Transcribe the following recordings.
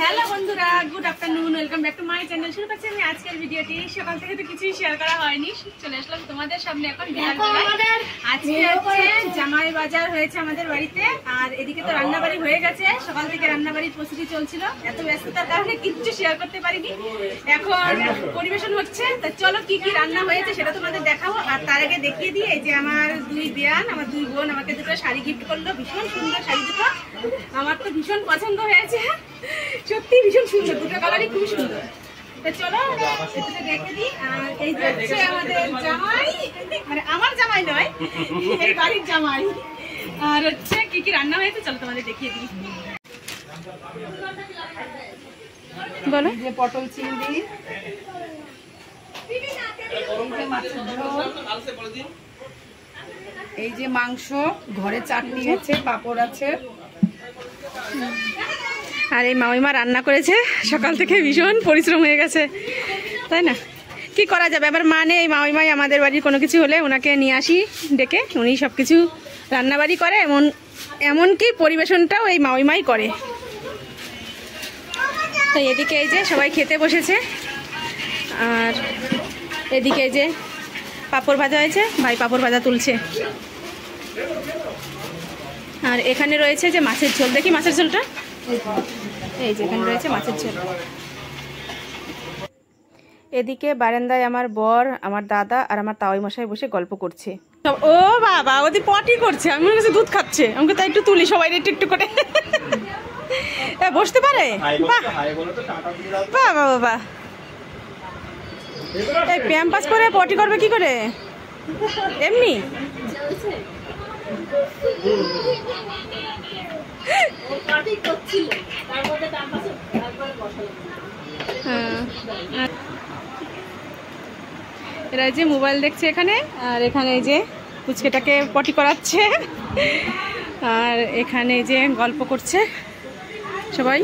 Hello বন্ধুরা, good afternoon, welcome back to my channel. শুরু করছি আমি আজকের ভিডিওটি। সকাল থেকে তো কিছুই শেয়ার করা হয়নি, চলে আসলাম তোমাদের সামনে এখন। আজকে হচ্ছে জামাই বাজার হয়েছে আমাদের বাড়িতে, আর এদিকে তো রান্নাবাড়ি হয়ে গেছে। সকাল থেকে রান্নাবাড়ির প্রস্তুতি চলছিল, এত ব্যস্ততার কারণে কিচ্ছু শেয়ার করতে পারিনি। এখন পরিবেশন হচ্ছে, তা চলো কি কি রান্না হয়েছে সেটা তোমাদের দেখাবো। আর তার আগে দেখিয়ে দিই, এই যে আমার দুই বেয়ান, আমার দুই বোন আমাকে দুটো শাড়ি গিফট করলো। ভীষণ সুন্দর শাড়ি দুটো, আমার তো ভীষণ পছন্দ হয়েছে, সত্যি ভীষণ সুন্দর, দুটো কালারই খুব সুন্দর। তো চলো এটা দেখে দিই। আর এই যে হচ্ছে আমাদের জামাই, মানে আমার জামাই নয়, এই বাড়ির জামাই। আর হচ্ছে কি কি রান্না হয়েছে চলো তোমাদের দেখিয়ে দিই। বলো। যে পটল চিংড়ি, এই যে মাছের ঝোল, এই যে মাংস, ঘরে চাটনি আছে, পাঁপড় আছে। আর এই মামিমা রান্না করেছে, সকাল থেকে ভীষণ পরিশ্রম হয়ে গেছে, তাই না? কি করা যাবে, আবার মানে এই মামিমাই আমাদের বাড়ির কোনো কিছু হলে ওনাকে নিয়ে আসি ডেকে, উনি সব কিছু রান্নাবাড়ি করে, এমনকি পরিবেশনটাও এই মামিমাই করে। তো এদিকে এই যে সবাই খেতে বসেছে, আর এদিকে এই যে পাঁপড় ভাজা হয়েছে, ভাই পাঁপড় ভাজা তুলছে। আর এখানে রয়েছে যে মাছের ঝোল, দেখি মাছের ঝোলটা, এই যে এখানে রয়েছে মাছের ঝোল। এদিকে বারান্দায় আমার বর, আমার দাদা আর আমার তাওই মশাই বসে গল্প করছে। ও বাবা, ওদি পটি করছে, আমি মনে হচ্ছে দুধ খাচ্ছে, আমাকে তাই একটু তুলি সবাই একটু একটু করে। বসতে পারে, বাবা বাবা, এই প্যাম্পাস করে পটি করবে কি করে এমনি? এরা যে মোবাইল দেখছে এখানে, আর এখানে যে পুচকেটাকে পটি করাচ্ছে, আর এখানে যে গল্প করছে সবাই,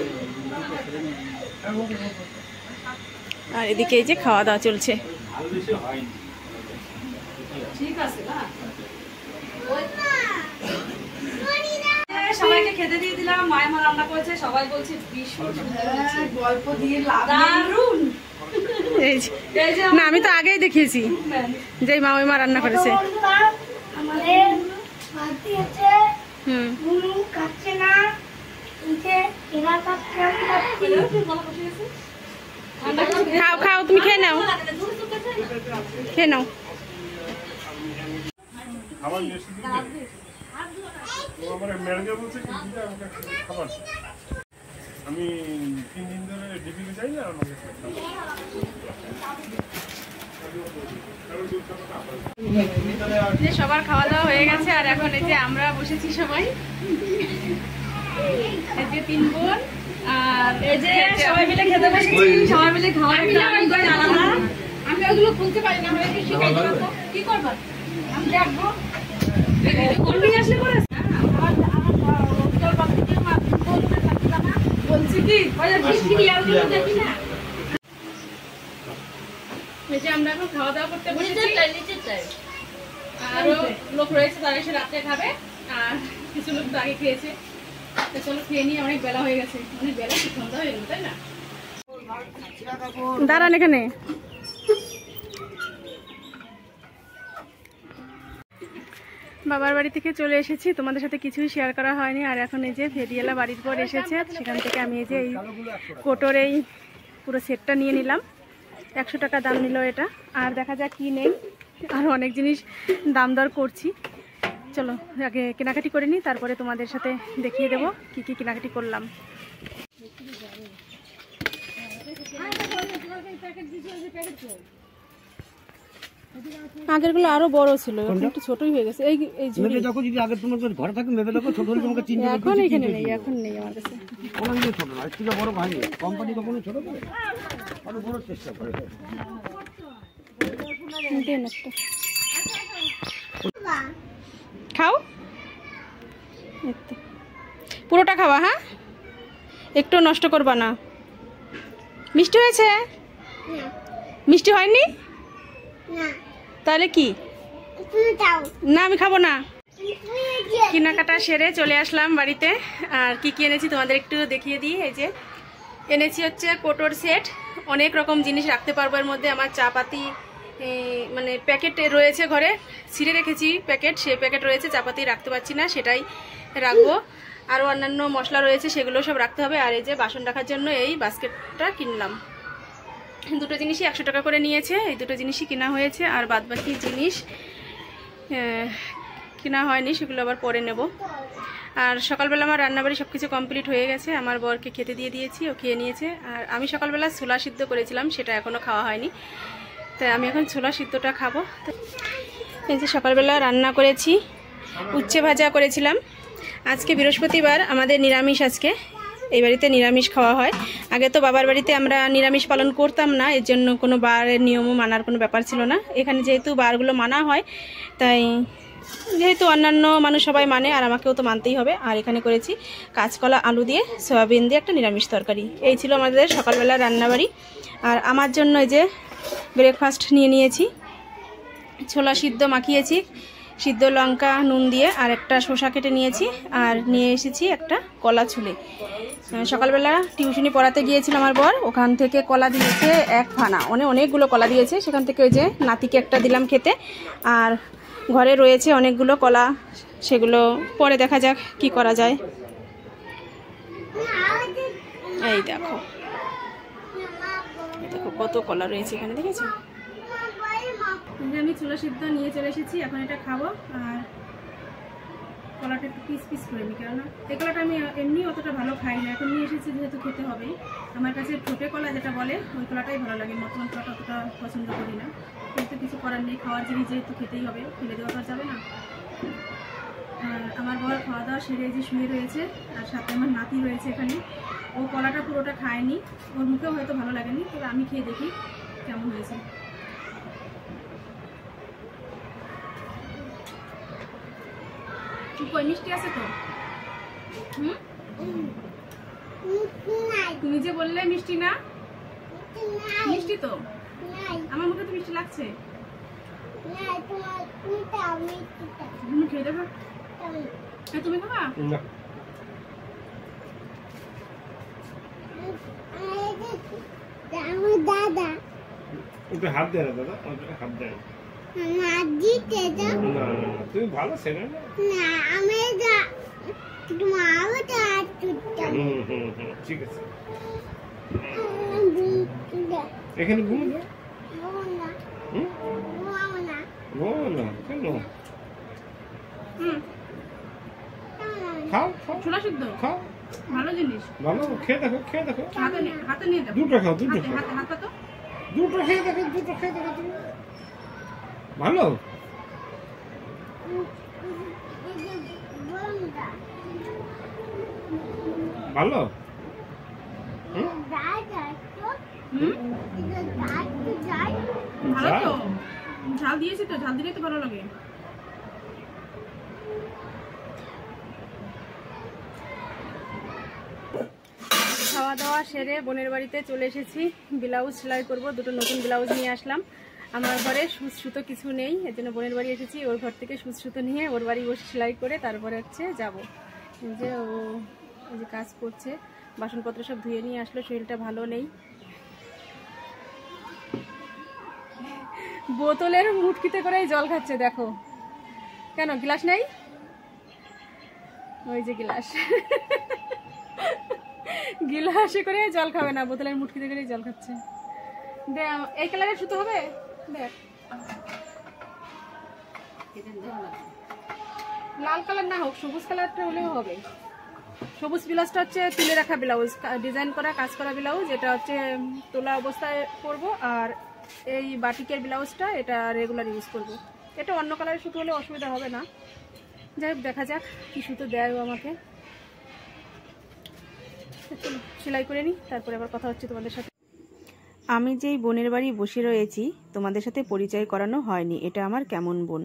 আর এদিকে এই যে খাওয়া দাওয়া চলছে। ঠিক আছে না, সবাইকে খেতে দিয়ে দিলাম। মায়ের মা রান্না করেছে, সবাই বলছে গল্প দিয়ে দারুন। না আমি তো আগেই দেখিয়েছি যে মামিমা রান্না করেছে। খাও খাও, তুমি খেয়ে নাও, খেয়ে নাও। আমি 3 দিন ধরে ডিপিতে যাই না, সবার খাওয়া দাওয়া হয়ে গেছে, আর এখন এই যে আমরা বসেছি সবাই, এই যে 3 বোন, আর এই যে সবাই মিলে খেতে বসেছি, সবাই মিলে খাওয়া আলাদা। আমি ওগুলো খুলতে পারি না, আমাকে শিখাইতে পারবো কি করবা, আমি দেখবো আসলে করে বলছি কি দেখি না। এই যে আমরা এখন খাওয়া দাওয়া করতে বসেছি, আরো লোক রয়েছে তারা এসে রাত্রে খাবে, আর কিছু লোক তো আগে খেয়েছে। তো চলো খেয়ে নিয়ে, অনেক বেলা হয়ে গেছে, অনেক বেলা, কি সন্ধ্যা হয়ে গেল, তাই না? দাঁড়ান এখানে। বাবার বাড়ি থেকে চলে এসেছি, তোমাদের সাথে কিছুই শেয়ার করা হয়নি। আর এখন এই যে ফেরিয়ালা বাড়ির পর এসেছে, সেখান থেকে আমি এই যে এই কোটোর এই পুরো সেটটা নিয়ে নিলাম। 100 টাকা দাম নিল এটা, আর দেখা যাক কি নেই, আর অনেক জিনিস দাম দর করছি। চলো আগে কেনাকাটি করে নিই, তারপরে তোমাদের সাথে দেখিয়ে দেবো কি কি কেনাকাটি করলাম। আগেরগুলো আরো বড় ছিল, একটু ছোটই হয়ে গেছে। এই ঝুড়ি দেখো, যদি আগে তোমার ঘরে থাকে মেবে দেখো, ছোট হলে তোমাকে চিনতে হবে। এখন এখানে নেই, এখন নেই আমার কাছে। অনেক ছোট না, একটু বড় ভাই, কোম্পানি কখনো ছোট করে আরো বড় চেষ্টা করে। খাও, পুরোটা খাওয়া, হ্যাঁ, একটু নষ্ট করবা না। মিষ্টি হয়েছে? মিষ্টি হয়নি? তাহলে কি? না আমি খাবো না। কেনাকাটা সেরে চলে আসলাম বাড়িতে, আর কি কি এনেছি তোমাদের একটু দেখিয়ে দিই। এই যে এনেছি হচ্ছে কোটোর সেট, অনেক রকম জিনিস রাখতে পারবো এর মধ্যে। আমার চা পাতি মানে প্যাকেট রয়েছে ঘরে, ছিঁড়ে রেখেছি প্যাকেট, সেই প্যাকেট রয়েছে, চা পাতি রাখতে পারছি না, সেটাই রাখবো। আরও অন্যান্য মশলা রয়েছে, সেগুলো সব রাখতে হবে। আর এই যে বাসন রাখার জন্য এই বাস্কেটটা কিনলাম। দুটো জিনিসই 100 টাকা করে নিয়েছে, এই দুটো জিনিসই কেনা হয়েছে। আর বাদবাকি জিনিস কেনা হয়নি, সেগুলো আবার পরে নেব। আর সকালবেলা আমার রান্নাবাড়ি সব কিছু কমপ্লিট হয়ে গেছে, আমার বরকে খেতে দিয়ে দিয়েছি, ও খেয়ে নিয়েছে। আর আমি সকালবেলা ছোলা সিদ্ধ করেছিলাম, সেটা এখনও খাওয়া হয়নি, তাই আমি এখন ছোলা সিদ্ধটা খাবো। এই যে সকালবেলা রান্না করেছি, উচ্ছে ভাজা করেছিলাম। আজকে বৃহস্পতিবার, আমাদের নিরামিষ আজকে, এই বাড়িতে নিরামিষ খাওয়া হয়। আগে তো বাবার বাড়িতে আমরা নিরামিষ পালন করতাম না, এর জন্য কোনো বারের নিয়মও মানার কোনো ব্যাপার ছিল না। এখানে যেহেতু বারগুলো মানা হয়, তাই যেহেতু অন্যান্য মানুষ সবাই মানে, আর আমাকেও তো মানতেই হবে। আর এখানে করেছি কাঁচকলা আলু দিয়ে সয়াবিন দিয়ে একটা নিরামিষ তরকারি। এই ছিল আমাদের সকালবেলা রান্নাবাড়ি। আর আমার জন্য এই যে ব্রেকফাস্ট নিয়ে নিয়েছি, ছোলা সিদ্ধ মাখিয়েছি সিদ্ধ লঙ্কা নুন দিয়ে, আর একটা শসা কেটে নিয়েছি, আর নিয়ে এসেছি একটা কলা ছুলে। সকালবেলা টিউশনি পড়াতে গিয়েছিল আমার বর, ওখান থেকে কলা দিয়েছে এক ফানা, অনেকগুলো কলা দিয়েছে। সেখান থেকে ওই যে নাতিকে একটা দিলাম খেতে। আর ঘরে রয়েছে অনেকগুলো কলা, সেগুলো পরে দেখা যাক কি করা যায়। এই দেখো দেখো কত কলা রয়েছে এখানে, দেখেছো? আমি ছোলা সিদ্ধ নিয়ে চলে এসেছি, এখন এটা খাবো। আর কলাটা একটু পিস পিস করে নিই, কেননা এই কলাটা আমি এমনি অতটা ভালো খাই না, এখন নিয়ে এসেছি যেহেতু খেতে হবেই। আমার কাছে ঠোঁটে কলা যেটা বলে, ওই কলাটাই ভালো লাগে, মতন কলাটা অতটা পছন্দ করি না। কিন্তু কিছু করার নেই, খাওয়ার জিনিস যেহেতু খেতেই হবে, ফেলে দেওয়া তো যাবে না। আর আমার বর খাওয়া দাওয়া সেরে যে শুয়ে রয়েছে, আর সাথে আমার নাতি রয়েছে এখানে। ও কলাটা পুরোটা খায়নি, ওর মুখেও হয়তো ভালো লাগেনি, তবে আমি খেয়ে দেখি কেমন হয়েছে। কই মিষ্টি আছে তো? তুমি যে বললে মিষ্টি না, মিষ্টি তো আমার মুখে তো মিষ্টি লাগছে। তুমি খেয়ে দেবে? তুমি খাবা? দাদা ওটা হাত দেয় না দাদা, ওটা হাত দেয় না। তুমি ভালো ছেলে না? আমি ঠিক আছে, এখানে ঘুমো না, কেন? খাও খাও, ছোলা সিদ্ধ খাও, ভালো জিনিস, ভালো। খেয়ে দেখো, খেয়ে দেখো, হাতে নিয়ে দেখো, দুটো খাও, দুটো খাও, হাতে তো দুটো খেয়ে দেখো, দুটো খেয়ে দেখো তুমি, ভালো। ভালো ভালো তো, ঝাল দিয়েছি তো, ঝাল দিলে তো ভালো লাগে। খাওয়া দাওয়া সেরে বোনের বাড়িতে চলে এসেছি, ব্লাউজ সেলাই করব। দুটো নতুন ব্লাউজ নিয়ে আসলাম। আমার ঘরে সুচ সুতো কিছু নেই, এর জন্য বোনের বাড়ি এসেছি। ওর ঘর থেকে সুচ সুতো নিয়ে ওর বাড়ি বসে সেলাই করে তারপরে হচ্ছে যাবো। যে ও যে কাজ করছে, বাসনপত্র সব ধুয়ে নিয়ে আসলো, শরীরটা ভালো নেই। বোতলের মুটকিতে করেই জল খাচ্ছে, দেখো। কেন গ্লাস নেই? ওই যে গ্লাস, গিলাসে করে জল খাবে না, বোতলের মুটকিতে করে জল খাচ্ছে। এই কালারের সুতো হবে? দেখ, লাল কালার না হোক, সবুজ কালারটা হলেও হবে। সবুজ ব্লাউজটা হচ্ছে তুলে রাখা ব্লাউজ, ডিজাইন করা কাজ করা ব্লাউজ, এটা হচ্ছে তোলা অবস্থায় করব। আর এই বাটিকের ব্লাউজটা এটা রেগুলার ইউজ করব। এটা অন্য কালারের সুতো হলে অসুবিধা হবে না। যাই হোক, দেখা যাক কি সুতো দেয় ও আমাকে। সেলাই করে নিই, তারপরে আবার কথা হচ্ছে তোমাদের সাথে। আমি যেই বোনের বাড়ি বসে রয়েছি, তোমাদের সাথে পরিচয় করানো হয়নি। এটা আমার কেমন বোন,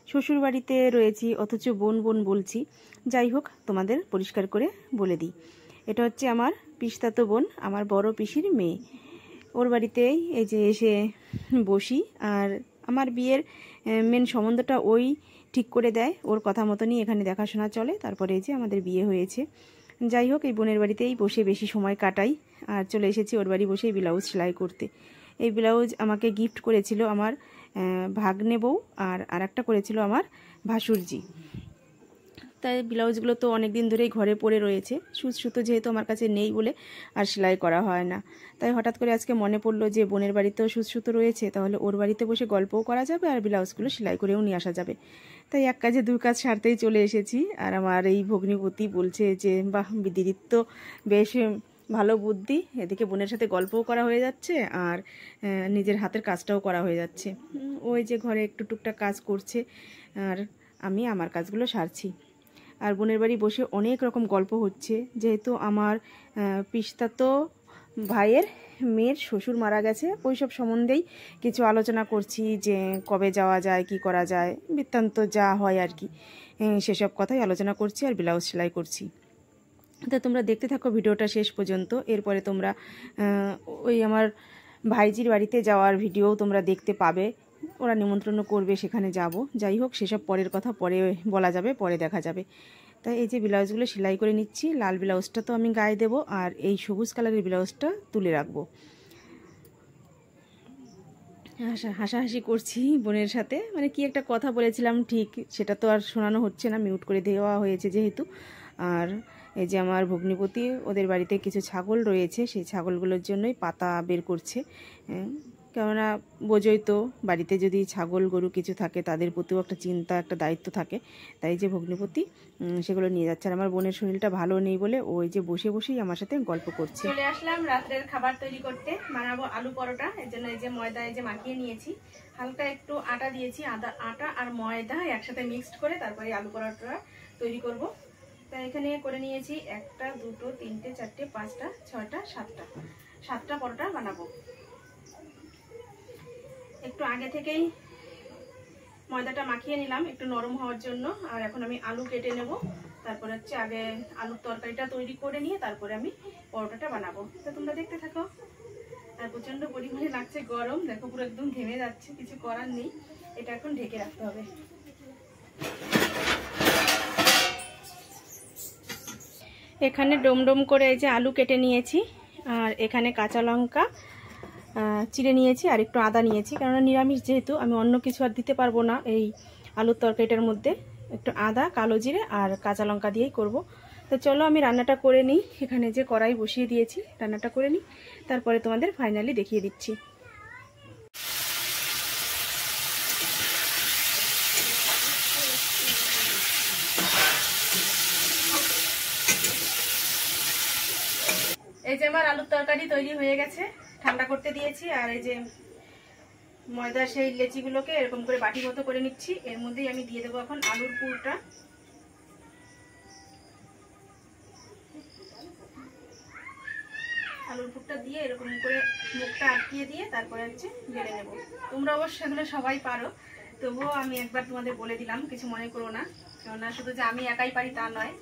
শ্বশুর বাড়িতে রয়েছি অথচ বোন বোন বলছি। যাই হোক, তোমাদের পরিষ্কার করে বলে দিই, এটা হচ্ছে আমার পিসতাতো বোন, আমার বড় পিসির মেয়ে। ওর বাড়িতেই এই যে এসে বসি। আর আমার বিয়ের মেন সম্বন্ধটা ওই ঠিক করে দেয়, ওর কথা মতনই এখানে দেখাশোনা চলে। তারপরে এই যে আমাদের বিয়ে হয়েছে। যাই হোক, এই বোনের বাড়িতেই বসে বেশি সময় কাটাই। আর চলে এসেছি ওর বাড়ি বসেই ব্লাউজ সেলাই করতে। এই ব্লাউজ আমাকে গিফট করেছিল আমার ভাগ্নে বউ, আর একটা করেছিল আমার ভাসুরজি। তাই ব্লাউজগুলো তো অনেক দিন ধরেই ঘরে পড়ে রয়েছে, সুচ সুতো যেহেতু আমার কাছে নেই বলে আর সেলাই করা হয় না। তাই হঠাৎ করে আজকে মনে পড়লো যে বোনের বাড়িতেও সুচ সুতো রয়েছে, তাহলে ওর বাড়িতে বসে গল্পও করা যাবে আর ব্লাউজগুলো সেলাই করেও নিয়ে আসা যাবে। তাই এক কাজে দুই কাজ সারতেই চলে এসেছি। আর আমার এই ভগ্নিপতি বলছে যে বাহ, দিদির তো বেশ ভালো বুদ্ধি, এদিকে বোনের সাথে গল্পও করা হয়ে যাচ্ছে আর নিজের হাতের কাজটাও করা হয়ে যাচ্ছে। ওই যে ঘরে একটু টুকটাক কাজ করছে আর আমি আমার কাজগুলো সারছি। আর বোনের বাড়ি বসে অনেক রকম গল্প হচ্ছে, যেহেতু আমার পিস্তাতো ভাইয়ের মেয়ের শ্বশুর মারা গেছে, ওই সব সম্বন্ধেই কিছু আলোচনা করছি যে কবে যাওয়া যায়, কি করা যায়, বৃত্তান্ত যা হয় আর কি, সেসব কথাই আলোচনা করছি আর ব্লাউজ সেলাই করছি। তো তোমরা দেখতে থাকো ভিডিওটা শেষ পর্যন্ত। এরপরে তোমরা ওই আমার ভাইজির বাড়িতে যাওয়ার ভিডিও তোমরা দেখতে পাবে, ওরা নিমন্ত্রণ করবে, সেখানে যাব। যাই হোক, সেসব পরের কথা পরে বলা যাবে, পরে দেখা যাবে। তাই এই যে ব্লাউজগুলো সেলাই করে নিচ্ছি। লাল ব্লাউজটা তো আমি গায়ে দেবো আর এই সবুজ কালারের ব্লাউজটা তুলে রাখবো। হাসাহাসি করছি বোনের সাথে, মানে কি একটা কথা বলেছিলাম ঠিক সেটা তো আর শোনানো হচ্ছে না, মিউট করে দেওয়া হয়েছে যেহেতু। আর এই যে আমার ভগ্নিপতি, ওদের বাড়িতে কিছু ছাগল রয়েছে, সেই ছাগলগুলোর জন্যই পাতা বের করছে। কেননা বোঝোই তো, বাড়িতে যদি ছাগল গরু কিছু থাকে তাদের প্রতিও একটা চিন্তা, একটা দায়িত্ব থাকে। তাই যে ভগ্নিপতি সেগুলো নিয়ে যাচ্ছে। আর আমার বোনের শরীরটা ভালো নেই বলে ওই যে বসে বসেই আমার সাথে গল্প করছে। চলে আসলাম রাত্রের খাবার তৈরি করতে, বানাবো আলু পরোটা। এর জন্য এই যে ময়দা এই যে মাখিয়ে নিয়েছি, হালকা একটু আটা দিয়েছি, আটা আর ময়দা একসাথে মিক্সড করে তারপরে আলু পরোটা তৈরি করব। তাই এখানে করে নিয়েছি 1টা 2টো 3টে 4টে 5টা 6টা 7টা পরোটা বানাবো। একটু আগে থেকেই ময়দাটা মাখিয়ে নিলাম একটু নরম হওয়ার জন্য। আর এখন আমি আলু কেটে নেব, তারপরে হচ্ছে আগে আলুর তরকারিটা তৈরি করে নিয়ে তারপরে আমি পরোটাটা বানাবো। তো তোমরা দেখতে থাকো। আর প্রচন্ড পরিমাণে লাগছে গরম, দেখো পুরো একদম ঘেমে যাচ্ছে, কিছু করার নেই, এটা এখন ঢেকে রাখতে হবে। এখানে ডোমডোম করে এই যে আলু কেটে নিয়েছি, আর এখানে কাঁচা লঙ্কা চিড়ে নিয়েছি, আর একটু আদা নিয়েছি, কেননা নিরামিষ যেহেতু আমি অন্য কিছু আর দিতে পারবো না এই আলুর তরকারিটার মধ্যে। একটু আদা, কালো জিরে আর কাঁচা লঙ্কা দিয়েই করব। তো চলো আমি রান্নাটা করে নিই। এখানে যে কড়াই বসিয়ে দিয়েছি, রান্নাটা করে নিই, তারপরে তোমাদের ফাইনালি দেখিয়ে দিচ্ছি। এই যে আমার আলুর তরকারি তৈরি হয়ে গেছে, ঠান্ডা করতে দিয়েছি। আর এই যে ময়দার সেই লেচিগুলোকে এরকম করে বাটি মতো করে নিচ্ছি, এর মধ্যেই আমি দিয়ে দেবো এখন আলুর পুরটা। আলুর পুরটা দিয়ে এরকম করে মুখটা আটকিয়ে দিয়ে তারপরে হচ্ছে বেলে নেব। তোমরা অবশ্য সেগুলো সবাই পারো, তবুও আমি একবার তোমাদের বলে দিলাম, কিছু মনে করো না। কেননা শুধু যে আমি একাই পারি তা নয়,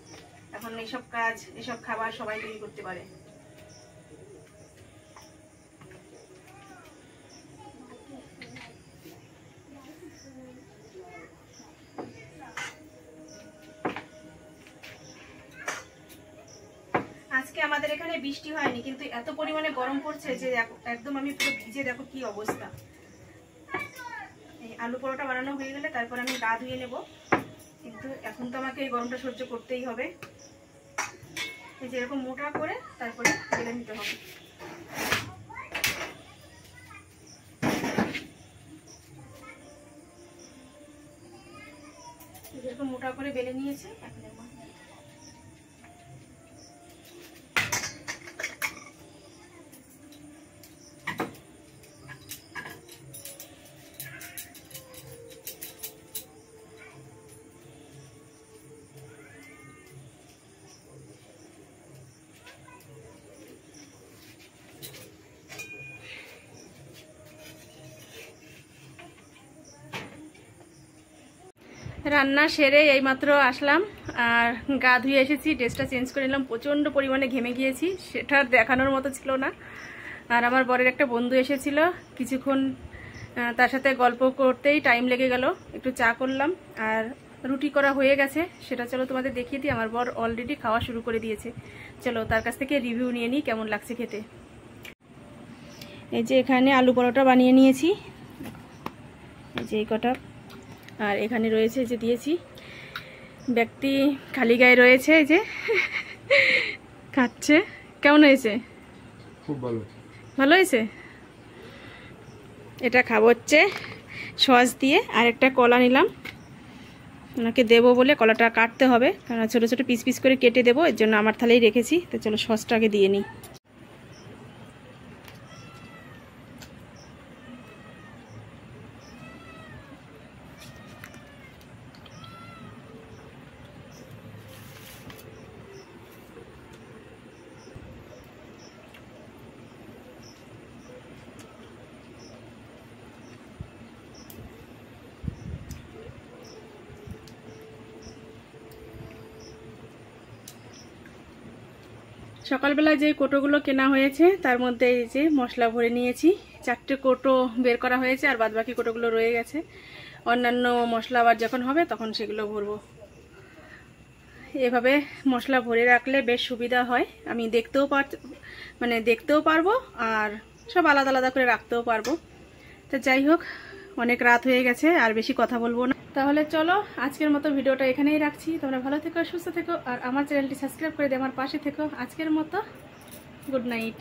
এখন এইসব কাজ এসব খাবার সবাই তৈরি করতে পারে। আজকে আমাদের এখানে বৃষ্টি হয়নি, কিন্তু এত পরিমাণে গরম পড়ছে যে একদম আমি পুরো ভিজে, দেখো কি অবস্থা। এই আলু পরোটা বানানো হয়ে গেলে তারপর আমি গা ধুয়ে নেব, কিন্তু এখন তো আমাকে এই গরমটা সহ্য করতেই হবে। এই যে এরকম মোটা করে তারপরে বেলে নিতে হবে। এরকম মোটা করে বেলে নিয়েছি, এখন রান্না সেরে এইমাত্র আসলাম আর গা ধুয়ে এসেছি, ড্রেসটা চেঞ্জ করে নিলাম। প্রচণ্ড পরিমাণে ঘেমে গিয়েছি, সেটা দেখানোর মতো ছিল না। আর আমার বরের একটা বন্ধু এসেছিল, কিছুক্ষণ তার সাথে গল্প করতেই টাইম লেগে গেল। একটু চা করলাম আর রুটি করা হয়ে গেছে, সেটা চলো তোমাদের দেখিয়ে দিই। আমার বর অলরেডি খাওয়া শুরু করে দিয়েছে, চলো তার কাছ থেকে রিভিউ নিয়ে নিই কেমন লাগছে খেতে। এই যে এখানে আলু পরোটা বানিয়ে নিয়েছি, এই যে এই কটা, আর এখানে রয়েছে যে দিয়েছি, ব্যক্তি খালি গায়ে রয়েছে, এই যে খাচ্ছে। কেমন হয়েছে? খুব ভালো, ভালো হয়েছে। এটা খাবো হচ্ছে সস দিয়ে, আর একটা কলা নিলাম, ওনাকে দেবো বলে। কলাটা কাটতে হবে, কারণ ছোটো ছোটো পিস পিস করে কেটে দেবো, এর জন্য আমার থালেই রেখেছি। তো চলো সসটাকে দিয়ে নিই। সকালবেলায় যে কোটোগুলো কেনা হয়েছে তার মধ্যে এই যে মশলা ভরে নিয়েছি, 4টে কোটো বের করা হয়েছে, আর বাদবাকি কোটোগুলো রয়ে গেছে। অন্যান্য মশলা আবার যখন হবে তখন সেগুলো ভরবো। এভাবে মশলা ভরে রাখলে বেশ সুবিধা হয়, আমি দেখতেও পারবো আর সব আলাদা আলাদা করে রাখতেও পারবো। তো যাই হোক, অনেক রাত হয়ে গেছে, আর বেশি কথা বলবো না। তাহলে চলো আজকের মতো ভিডিওটা এখানেই রাখছি। তোমরা ভালো থেকো, সুস্থ থেকো, আর আমার চ্যানেলটি সাবস্ক্রাইব করে দিয়ে আমার পাশে থেকো। আজকের মতো গুড নাইট।